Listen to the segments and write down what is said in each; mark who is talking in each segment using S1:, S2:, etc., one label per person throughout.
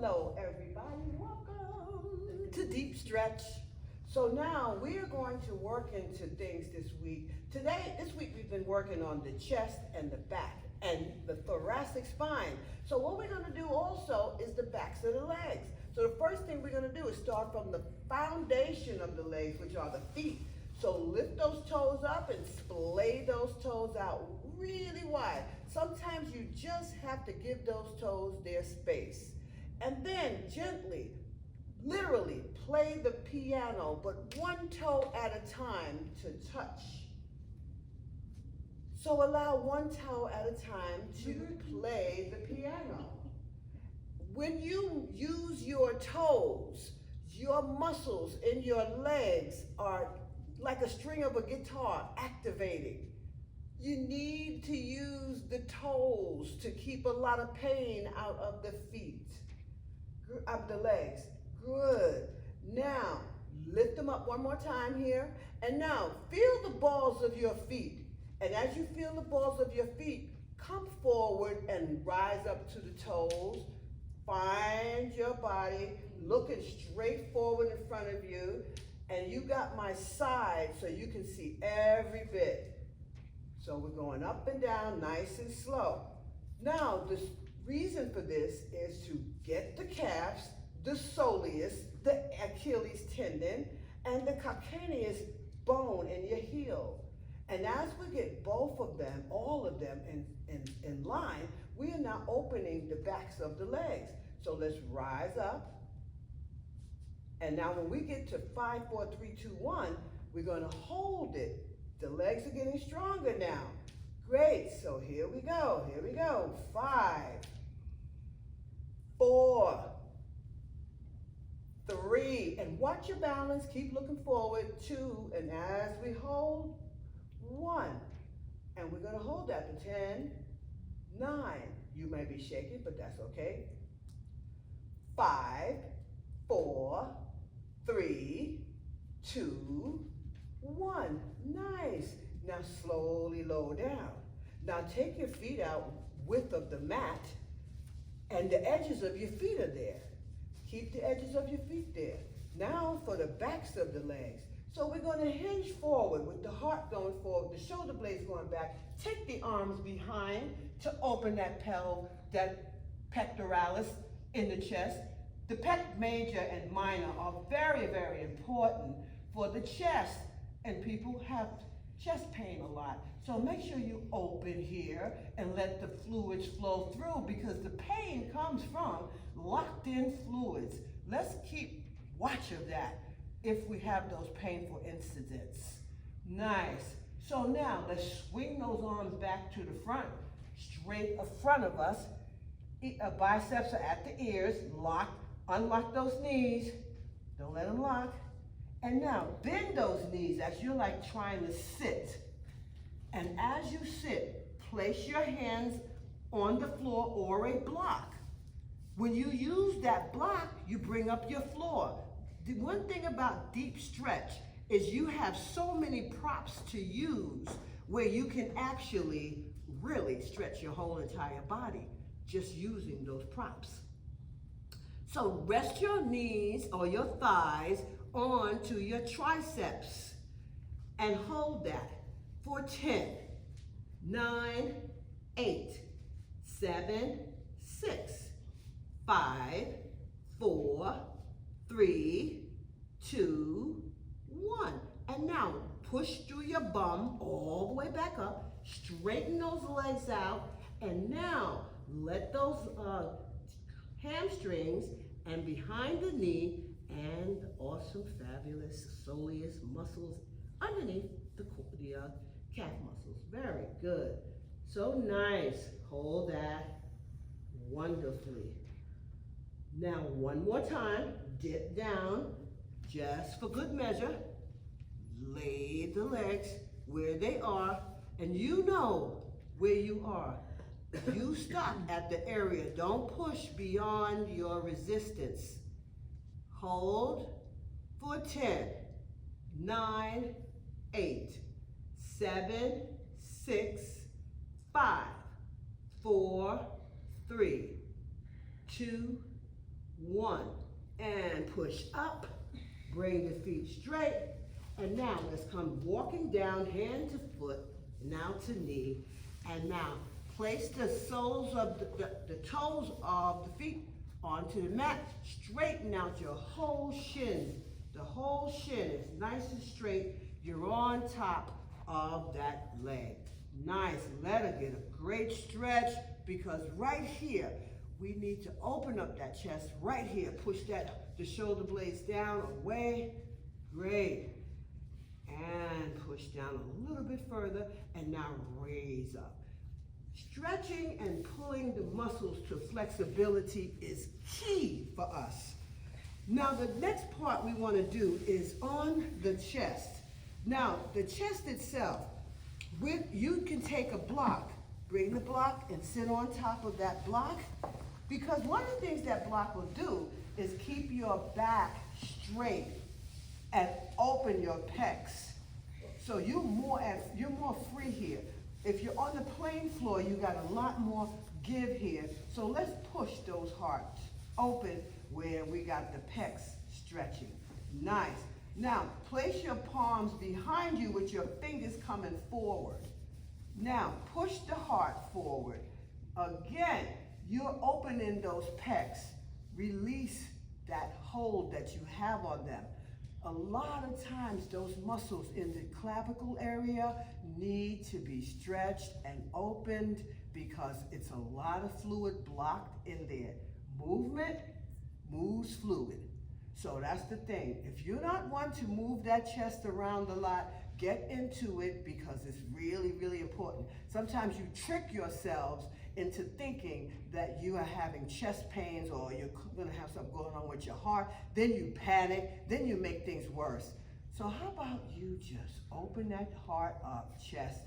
S1: Hello, everybody. Welcome to Deep Stretch. So now we are going to work into things this week. This week we've been working on the chest and the back and the thoracic spine. So what we're going to do also is the backs of the legs. So the first thing we're going to do is start from the foundation of the legs, which are the feet. So lift those toes up and splay those toes out really wide. Sometimes you just have to give those toes their space. And then gently, literally play the piano, but one toe at a time to touch. So allow one toe at a time to play the piano. When you use your toes, your muscles in your legs are like a string of a guitar activating. You need to use the toes to keep a lot of pain out of the feet, of the legs. Good. Now, lift them up one more time here. And now, feel the balls of your feet. And as you feel the balls of your feet, come forward and rise up to the toes. Find your body looking straight forward in front of you. And you got my side so you can see every bit. So we're going up and down nice and slow. Now, the reason for this is to get the calves, the soleus, the Achilles tendon, and the calcaneus bone in your heel. And as we get both of them, all of them in line, we are now opening the backs of the legs. So let's rise up. And now when we get to 5, 4, 3, 2, 1, we're going to hold it. The legs are getting stronger now. Great. So here we go. Here we go. 5, 4, 3, and watch your balance. Keep looking forward. 2, and as we hold, 1. And we're going to hold that to 10, 9. You may be shaking, but that's okay. 5, 4, 3, 2, 1. Nice. Now slowly lower down. Now take your feet out width of the mat, and the edges of your feet are there. Keep the edges of your feet there. Now for the backs of the legs. So we're going to hinge forward with the heart going forward, the shoulder blades going back. Take the arms behind to open that pectoralis in the chest. The pec major and minor are very, very important for the chest, and people have chest pain a lot. So make sure you open here and let the fluids flow through, because the pain comes from locked in fluids. Let's keep watch of that if we have those painful incidents. Nice. So now let's swing those arms back to the front, straight in front of us. Biceps are at the ears, lock, unlock those knees. Don't let them lock. And now bend those knees as you're like trying to sit. And as you sit, place your hands on the floor or a block. When you use that block, you bring up your floor. The one thing about deep stretch is you have so many props to use where you can actually really stretch your whole entire body just using those props. So rest your knees or your thighs onto your triceps and hold that for 10, 9, 8, 7, 6, 5, 4, 3, 2, 1. And now push through your bum all the way back up, straighten those legs out, and now let those hamstrings and behind the knee and the awesome, fabulous soleus muscles underneath the calf muscles. Very good. So nice. Hold that wonderfully. Now one more time, dip down just for good measure. Lay the legs where they are, and you know where you are. You stop at the area. Don't push beyond your resistance. Hold for 10, 9, 8, 7, 6, 5, 4, 3, 2, 1, and push up. Bring the feet straight. And now let's come walking down, hand to foot, now to knee. And now place the soles of the toes of the feet onto the mat. Straighten out your whole shin. The whole shin is nice and straight. You're on top of that leg. Nice. Let her get a great stretch, because right here, we need to open up that chest right here. Push the shoulder blades down, away. Great. And push down a little bit further, and now raise up. Stretching and pulling the muscles to flexibility is key for us. Now the next part we want to do is on the chest. Now the chest itself, you can take a block, bring the block and sit on top of that block, because one of the things that block will do is keep your back straight and open your pecs. So you're more free here. If you're on the plain floor, you got a lot more give here. So let's push those hearts open where we got the pecs stretching. Nice. Now, place your palms behind you with your fingers coming forward. Now, push the heart forward. Again, you're opening those pecs. Release that hold that you have on them. A lot of times those muscles in the clavicle area need to be stretched and opened, because it's a lot of fluid blocked in there. Movement moves fluid. So that's the thing. If you're not one to move that chest around a lot, get into it, because it's really, really important. Sometimes you trick yourselves into thinking that you are having chest pains or you're going to have something going on with your heart. Then you panic. Then you make things worse. So how about you just open that heart up, chest,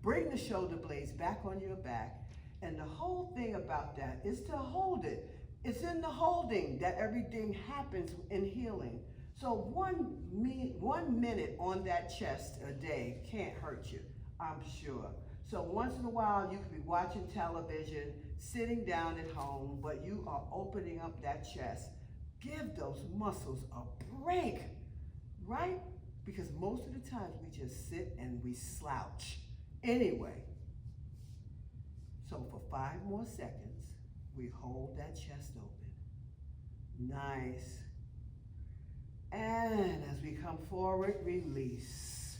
S1: bring the shoulder blades back on your back, and the whole thing about that is to hold it. It's in the holding that everything happens in healing. So 1 minute on that chest a day can't hurt you, I'm sure. So once in a while, you could be watching television, sitting down at home, but you are opening up that chest. Give those muscles a break, right? Because most of the times we just sit and we slouch. Anyway, so for 5 more seconds, we hold that chest open. Nice. And as we come forward, release.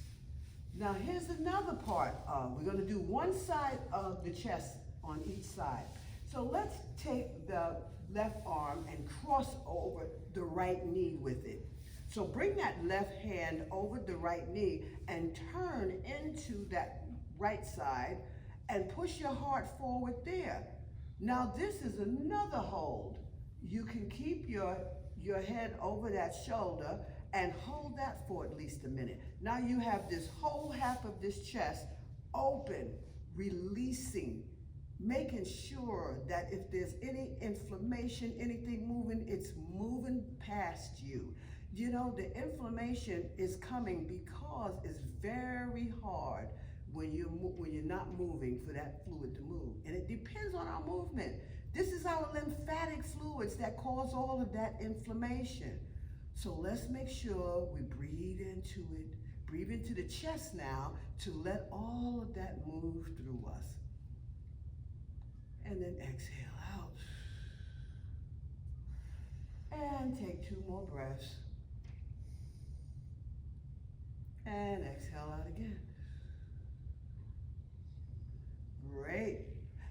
S1: Now here's another part. We're going to do one side of the chest on each side. So let's take the left arm and cross over the right knee with it. So bring that left hand over the right knee and turn into that right side and push your heart forward there. Now this is another hold. You can keep your head over that shoulder and hold that for at least a minute. Now you have this whole half of this chest open, releasing, making sure that if there's any inflammation, anything moving, it's moving past you. You know, the inflammation is coming because it's very hard when you're not moving for that fluid to move. And it depends on our movement. This is our lymphatic fluids that cause all of that inflammation. So let's make sure we breathe into it. Breathe into the chest now to let all of that move through us. And then exhale out. And take 2 more breaths. And exhale out again. Great.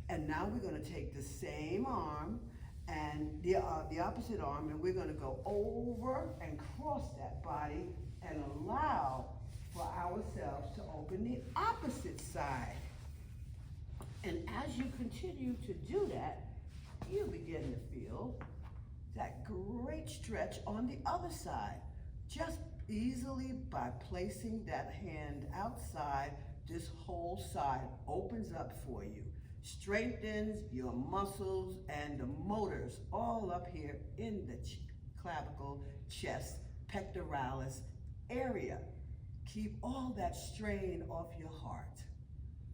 S1: And now we're going to take the same arm and the opposite arm, and we're going to go over and cross that body and allow for ourselves to open the opposite side. And as you continue to do that, you begin to feel that great stretch on the other side. Just easily by placing that hand outside, this whole side opens up for you. Strengthens your muscles and the motors all up here in the clavicle, chest, pectoralis area. Keep all that strain off your heart.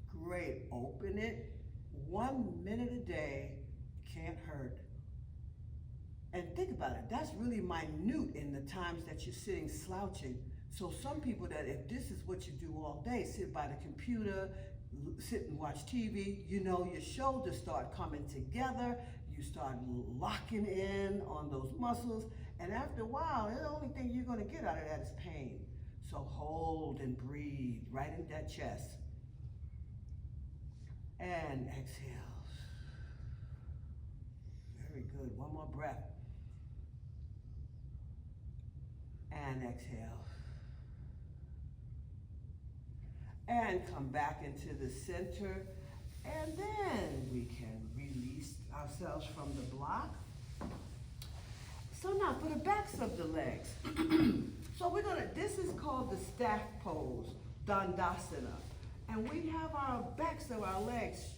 S1: Great. Open it. 1 minute a day can't hurt. And think about it, that's really minute in the times that you're sitting slouching. So some people that if this is what you do all day, sit by the computer, sit and watch TV, you know, your shoulders start coming together, you start locking in on those muscles, and after a while, the only thing you're gonna get out of that is pain. So hold and breathe right in that chest. And exhale. Very good, one more breath. And exhale. And come back into the center. And then we can release ourselves from the block. So now for the backs of the legs. So this is called the staff pose, Dandasana. And we have our backs of our legs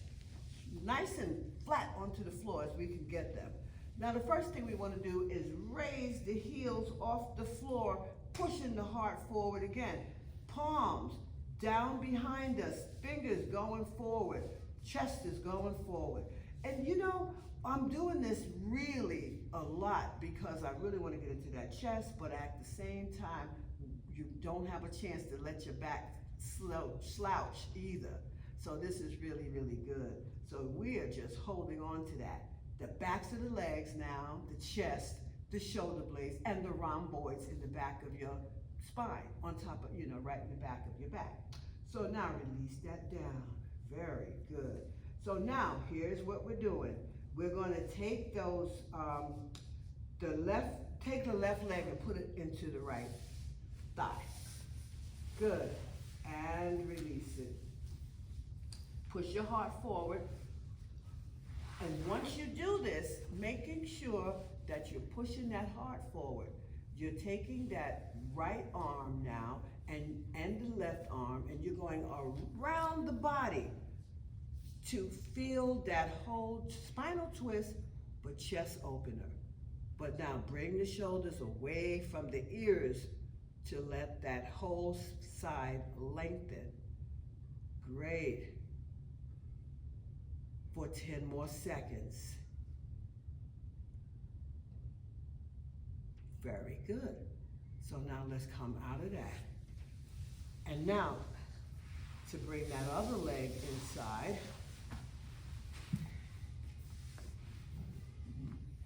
S1: nice and flat onto the floor as we can get them. Now the first thing we want to do is raise the heels off the floor, pushing the heart forward again. Palms down behind us, fingers going forward, chest is going forward. And you know, I'm doing this really a lot because I really want to get into that chest, but at the same time, you don't have a chance to let your back slouch either. So this is really, really good. So we are just holding on to that. The backs of the legs now, the chest, the shoulder blades, and the rhomboids in the back of your spine, on top of, right in the back of your back. So now release that down. Very good. So now here's what we're doing. We're going to take those, take the left leg and put it into the right thigh. Good. And release it. Push your heart forward. And once you do this, making sure that you're pushing that heart forward. You're taking that right arm now and the left arm, and you're going around the body to feel that whole spinal twist, but chest opener. But now bring the shoulders away from the ears to let that whole side lengthen. Great. For 10 more seconds. Very good. So now let's come out of that. And now, to bring that other leg inside,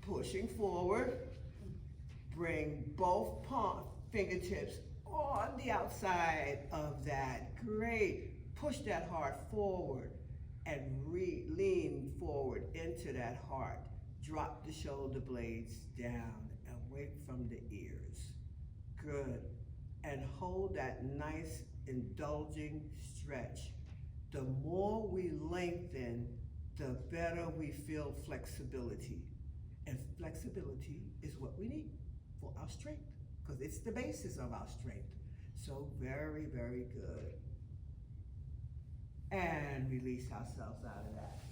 S1: pushing forward, bring both fingertips on the outside of that. Great. Push that heart forward and lean forward into that heart. Drop the shoulder blades down, away from the ears. Good. And hold that nice, indulging stretch. The more we lengthen, the better we feel flexibility. And flexibility is what we need for our strength, because it's the basis of our strength. So very, very good. And release ourselves out of that.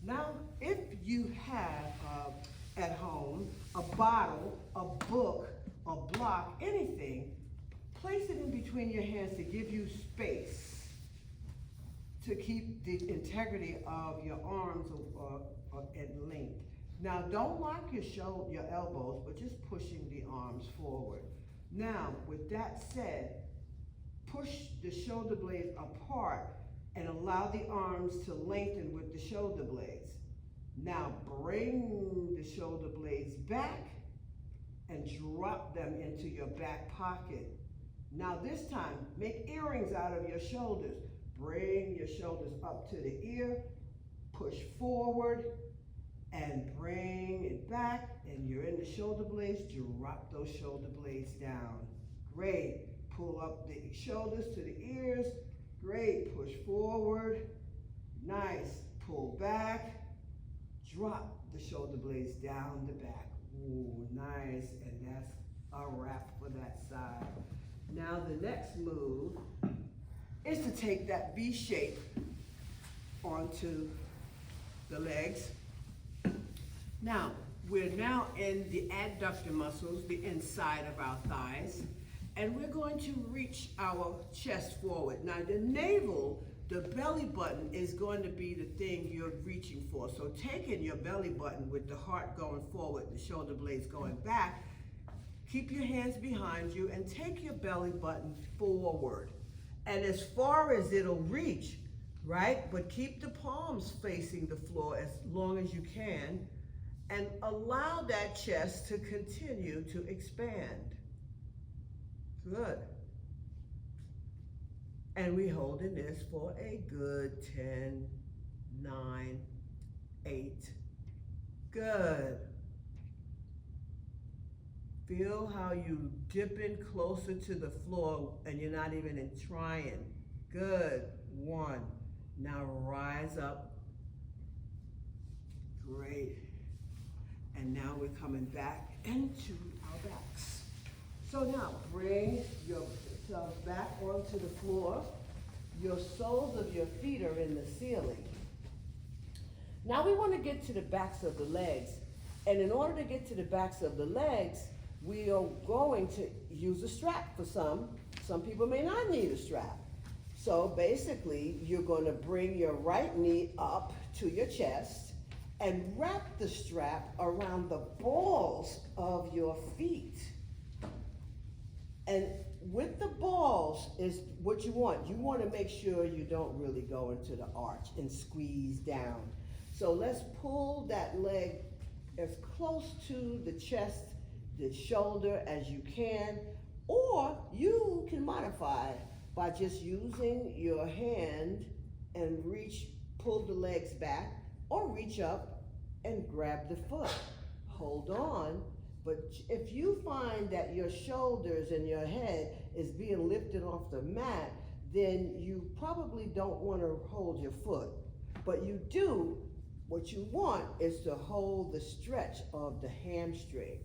S1: Now, if you have at home a bottle, a book, a block, anything, place it in between your hands to give you space to keep the integrity of your arms at length. Now, don't lock your elbows, but just pushing the arms forward. Now, with that said, push the shoulder blades apart and allow the arms to lengthen with the shoulder blades. Now bring the shoulder blades back and drop them into your back pocket. Now this time, make earrings out of your shoulders. Bring your shoulders up to the ear, push forward, and bring it back, and you're in the shoulder blades. Drop those shoulder blades down. Great. Pull up the shoulders to the ears. Great, push forward, nice, pull back, drop the shoulder blades down the back. Ooh, nice, and that's a wrap for that side. Now the next move is to take that V shape onto the legs. Now, we're now in the adductor muscles, the inside of our thighs. And we're going to reach our chest forward. Now the navel the belly button is going to be the thing you're reaching for. So taking your belly button with the heart going forward, the shoulder blades going back, keep your hands behind you and take your belly button forward. And as far as it'll reach, right? But keep the palms facing the floor as long as you can and allow that chest to continue to expand. Good. And we hold in this for a good 10, 9, 8. Good. Feel how you dip in closer to the floor and you're not even trying. Good. 1. Now rise up. Great. And now we're coming back into our backs. So now bring yourself back onto the floor. Your soles of your feet are in the ceiling. Now we want to get to the backs of the legs. And in order to get to the backs of the legs, we are going to use a strap for some. Some people may not need a strap. So basically, you're going to bring your right knee up to your chest and wrap the strap around the balls of your feet. And with the balls is what you want. You want to make sure you don't really go into the arch and squeeze down. So let's pull that leg as close to the chest, the shoulder as you can, or you can modify by just using your hand and pull the legs back, or reach up and grab the foot. Hold on, but if you find that your shoulders and your head is being lifted off the mat, then you probably don't want to hold your foot. But what you want is to hold the stretch of the hamstring.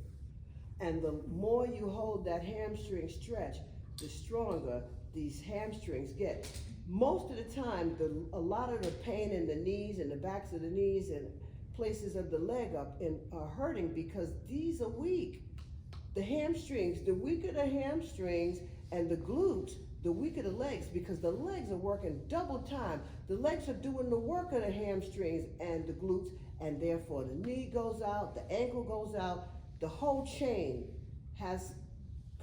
S1: And the more you hold that hamstring stretch, the stronger these hamstrings get. Most of the time, a lot of the pain in the knees and the backs of the knees and places of the leg are hurting because these are weak. The hamstrings, the weaker the hamstrings and the glutes, the weaker the legs, because the legs are working double time. The legs are doing the work of the hamstrings and the glutes, and therefore the knee goes out, the ankle goes out, the whole chain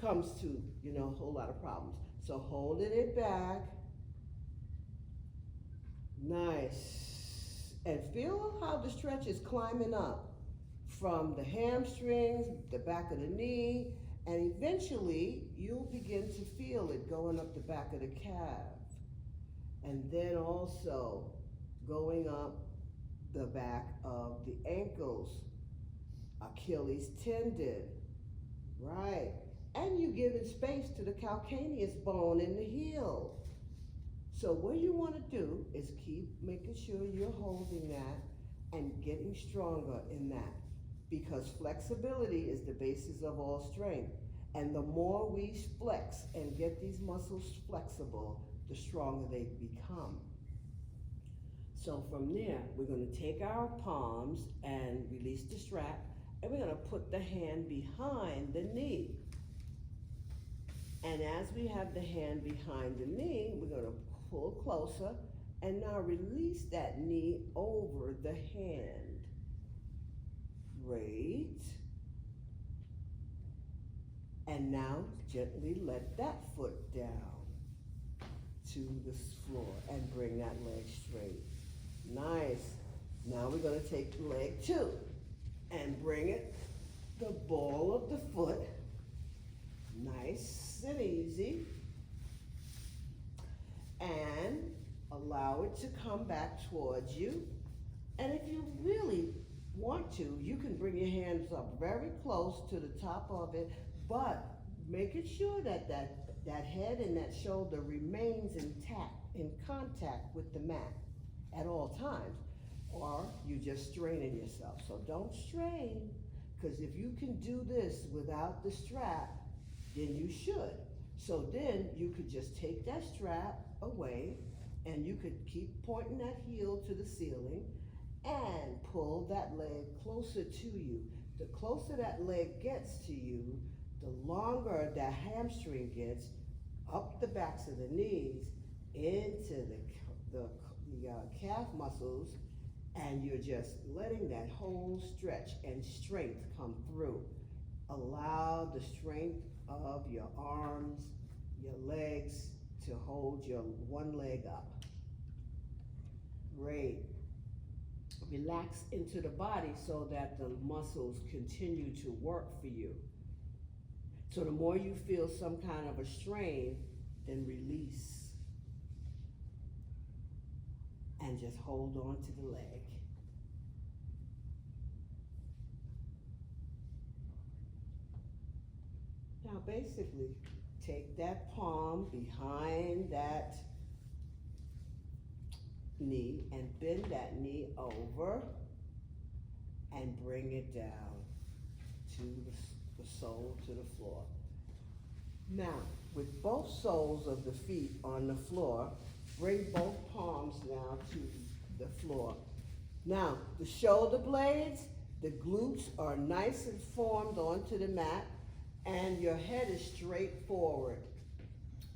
S1: comes to, a whole lot of problems. So holding it back, nice. And feel how the stretch is climbing up from the hamstrings, the back of the knee, and eventually you'll begin to feel it going up the back of the calf. And then also going up the back of the ankles, Achilles tendon, right? And you giving space to the calcaneus bone in the heel. So what you want to do is keep making sure you're holding that and getting stronger in that, because flexibility is the basis of all strength. And the more we flex and get these muscles flexible, the stronger they become. So from there, we're going to take our palms and release the strap, and we're going to put the hand behind the knee. And as we have the hand behind the knee, we're going to pull closer and now release that knee over the hand. Great. And now gently let that foot down to the floor and bring that leg straight. Nice. Now we're going to take leg 2 and bring it, the ball of the foot, nice and easy, and allow it to come back towards you. And if you really want to, you can bring your hands up very close to the top of it, but making sure that that head and that shoulder remains intact, in contact with the mat at all times, or you just straining yourself. So don't strain, because if you can do this without the strap, then you should. So then you could just take that strap away, and you could keep pointing that heel to the ceiling and pull that leg closer to you. The closer that leg gets to you, the longer the hamstring gets up the backs of the knees into the the, the calf muscles, and you're just letting that whole stretch and strength come through. Allow the strength of your arms, your legs to hold your one leg up. Great. Relax into the body so that the muscles continue to work for you. So the more you feel some kind of a strain, then release. And just hold on to the leg. Now basically, take that palm behind that knee and bend that knee over and bring it down to the sole, to the floor. Now, with both soles of the feet on the floor, bring both palms now to the floor. Now, the shoulder blades, the glutes are nice and formed onto the mat, and your head is straight forward.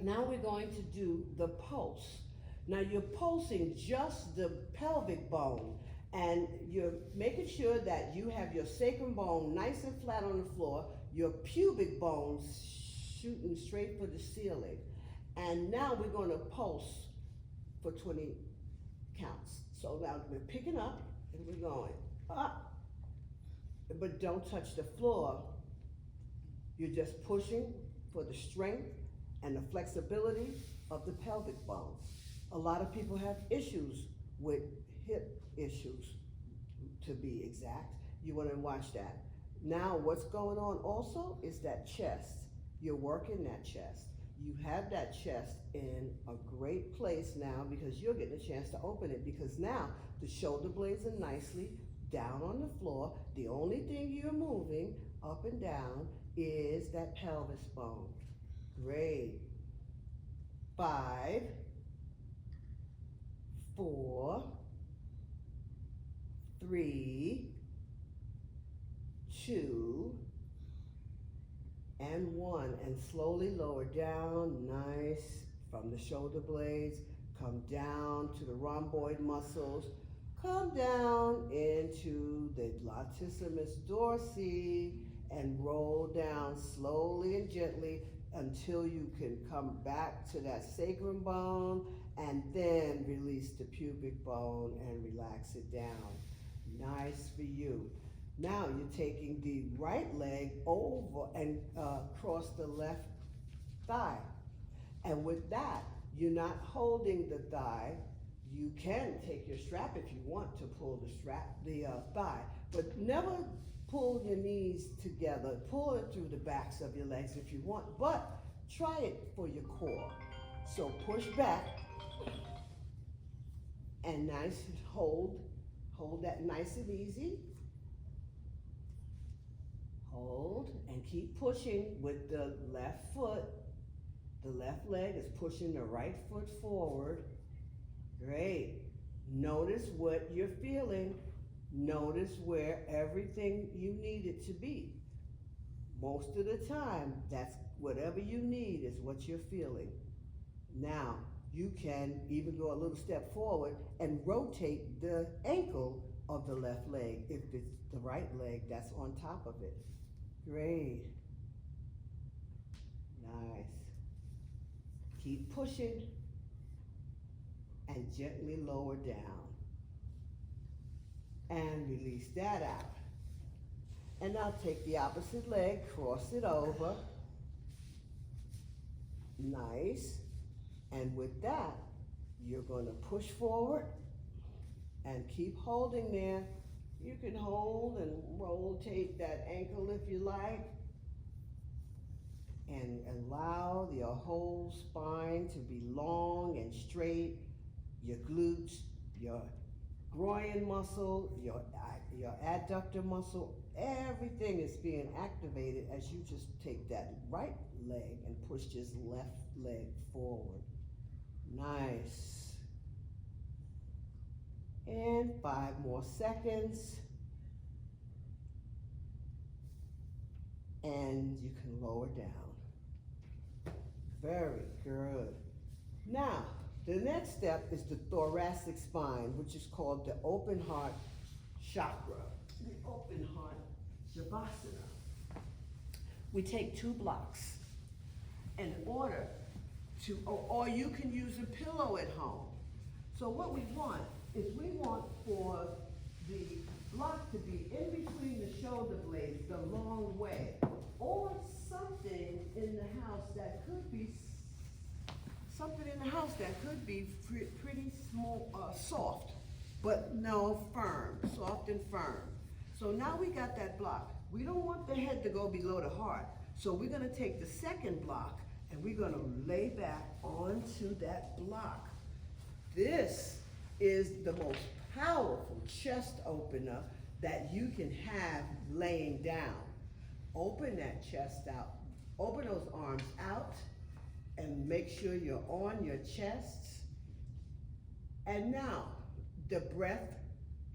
S1: Now we're going to do the pulse. Now you're pulsing just the pelvic bone, and you're making sure that you have your sacrum bone nice and flat on the floor, your pubic bone shooting straight for the ceiling. And now we're going to pulse for 20 counts. So now we're picking up and we're going up, but don't touch the floor. You're just pushing for the strength and the flexibility of the pelvic bone. A lot of people have issues with hip issues, to be exact. You want to watch that. Now what's going on also is that chest. You're working that chest. You have that chest in a great place now because you're getting a chance to open it, because now the shoulder blades are nicely down on the floor. The only thing you're moving up and down is that pelvis bone. Great. 5, 4, 3, 2, and 1. And slowly lower down, nice, from the shoulder blades. Come down to the rhomboid muscles. Come down into the latissimus dorsi and roll down slowly and gently until you can come back to that sacrum bone, and then release the pubic bone and relax it down. Nice for you. Now you're taking the right leg over and cross the left thigh. And with that, you're not holding the thigh. You can take your strap if you want to pull the thigh, but never pull your knees together. Pull it through the backs of your legs if you want, but try it for your core. So push back and nice, hold that nice and easy. Hold and keep pushing with the left foot. The left leg is pushing the right foot forward. Great. Notice what you're feeling. Notice where everything you need it to be. Most of the time, that's whatever you need is what you're feeling. Now, you can even go a little step forward and rotate the ankle of the left leg if it's the right leg that's on top of it. Great. Nice. Keep pushing and gently lower down. And release that out. And now take the opposite leg, cross it over. Nice. And with that, you're going to push forward and keep holding there. You can hold and rotate that ankle if you like. And allow your whole spine to be long and straight. Your glutes, your groin muscle, your adductor muscle, everything is being activated as you just take that right leg and push this left leg forward. Nice. And 5 more seconds. And you can lower down. Very good. Now, The next step is the thoracic spine, which is called the open heart chakra, the open heart shavasana. We take 2 blocks in order to, or you can use a pillow at home. So what we want is we want for the block to be in between the shoulder blades the long way, or something in the house that could be pretty small, soft, but no, firm, soft and firm. So now we got that block. We don't want the head to go below the heart. So we're gonna take the second block and we're gonna lay back onto that block. This is the most powerful chest opener that you can have laying down. Open that chest out, open those arms out, and make sure you're on your chest. And now, the breath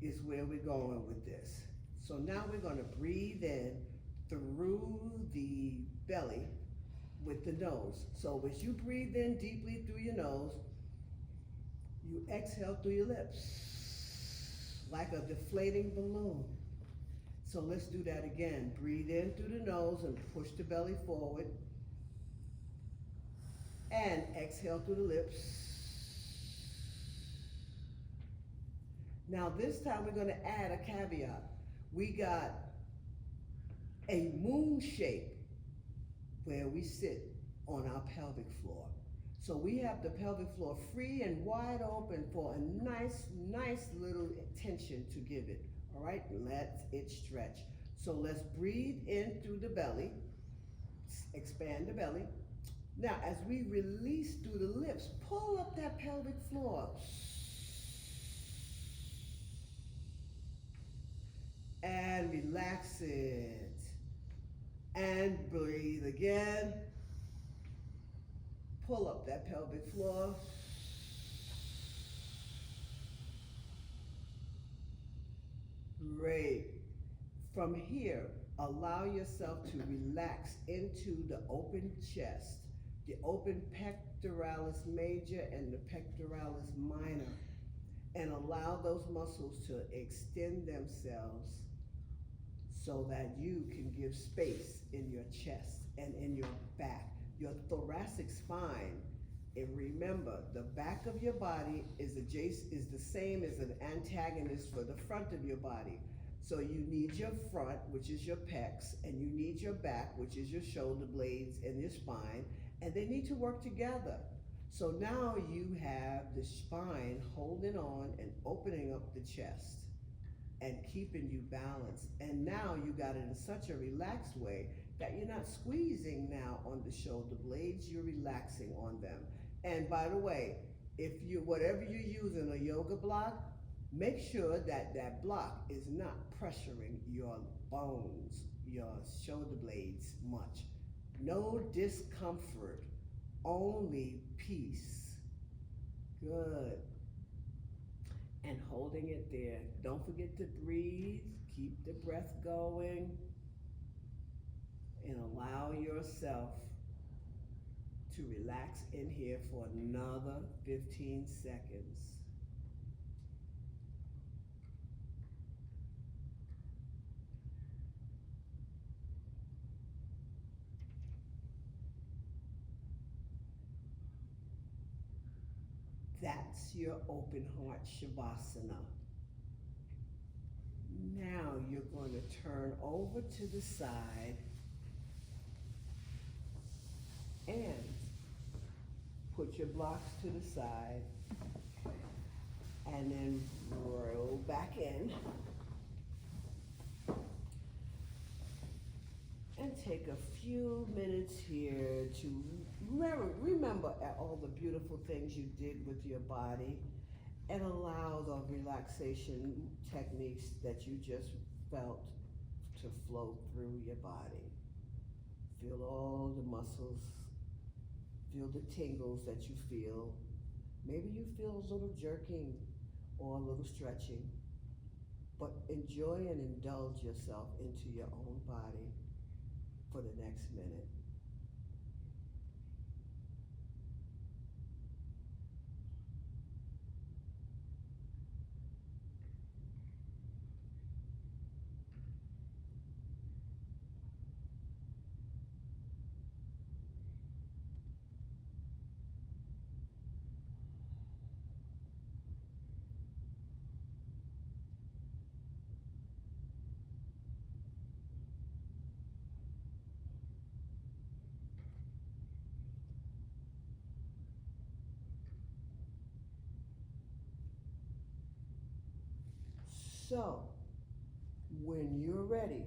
S1: is where we're going with this. So now we're gonna breathe in through the belly with the nose. So as you breathe in deeply through your nose, you exhale through your lips like a deflating balloon. So let's do that again. Breathe in through the nose and push the belly forward. And exhale through the lips. Now this time we're gonna add a caveat. We got a moon shape where we sit on our pelvic floor. So we have the pelvic floor free and wide open for a nice little tension to give it. All right, let it stretch. So let's breathe in through the belly, expand the belly. Now, as we release through the lips, pull up that pelvic floor. And relax it. And breathe again. Pull up that pelvic floor. Great. From here, allow yourself to relax into the open chest, the open pectoralis major and the pectoralis minor, and allow those muscles to extend themselves so that you can give space in your chest and in your back. Your thoracic spine, and remember, the back of your body is the same as an antagonist for the front of your body. So you need your front, which is your pecs, and you need your back, which is your shoulder blades and your spine, and they need to work together. So now you have the spine holding on and opening up the chest and keeping you balanced. And now you got it in such a relaxed way that you're not squeezing now on the shoulder blades, you're relaxing on them. And by the way, whatever you're using, a yoga block, make sure that that block is not pressuring your bones, your shoulder blades much. No discomfort, only peace. Good. And holding it there. Don't forget to breathe. Keep the breath going. And allow yourself to relax in here for another 15 seconds. That's your open heart shavasana. Now you're going to turn over to the side and put your blocks to the side and then roll back in and take a few minutes here to remember all the beautiful things you did with your body and allow the relaxation techniques that you just felt to flow through your body. Feel all the muscles. Feel the tingles that you feel. Maybe you feel a little jerking or a little stretching, but enjoy and indulge yourself into your own body for the next minute. So, when you're ready,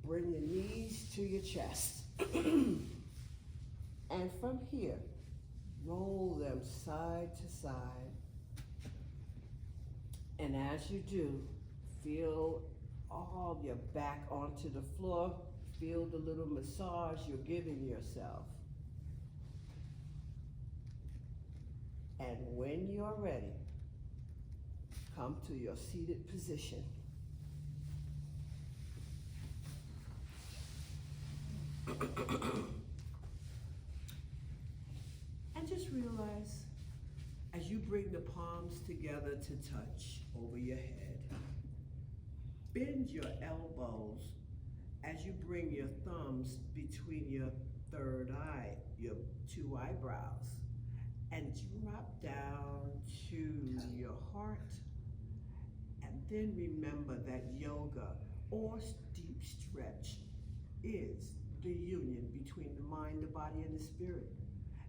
S1: bring your knees to your chest. And from here, roll them side to side. And as you do, feel all your back onto the floor. Feel the little massage you're giving yourself. And when you're ready, come to your seated position. And just realize, as you bring the palms together to touch over your head, bend your elbows as you bring your thumbs between your third eye, your two eyebrows, and drop down to your heart. And then remember that yoga or deep stretch is the union between the mind, the body, and the spirit.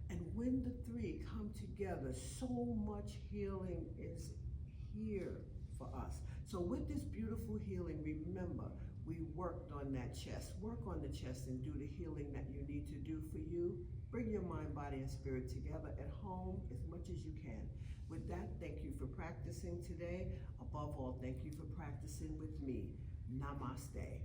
S1: And when the three come together, so much healing is here for us. So with this beautiful healing, remember, we worked on that chest. Work on the chest and do the healing that you need to do for you. Bring your mind, body, and spirit together at home as much as you can. With that, thank you for practicing today. Above all, thank you for practicing with me. Namaste.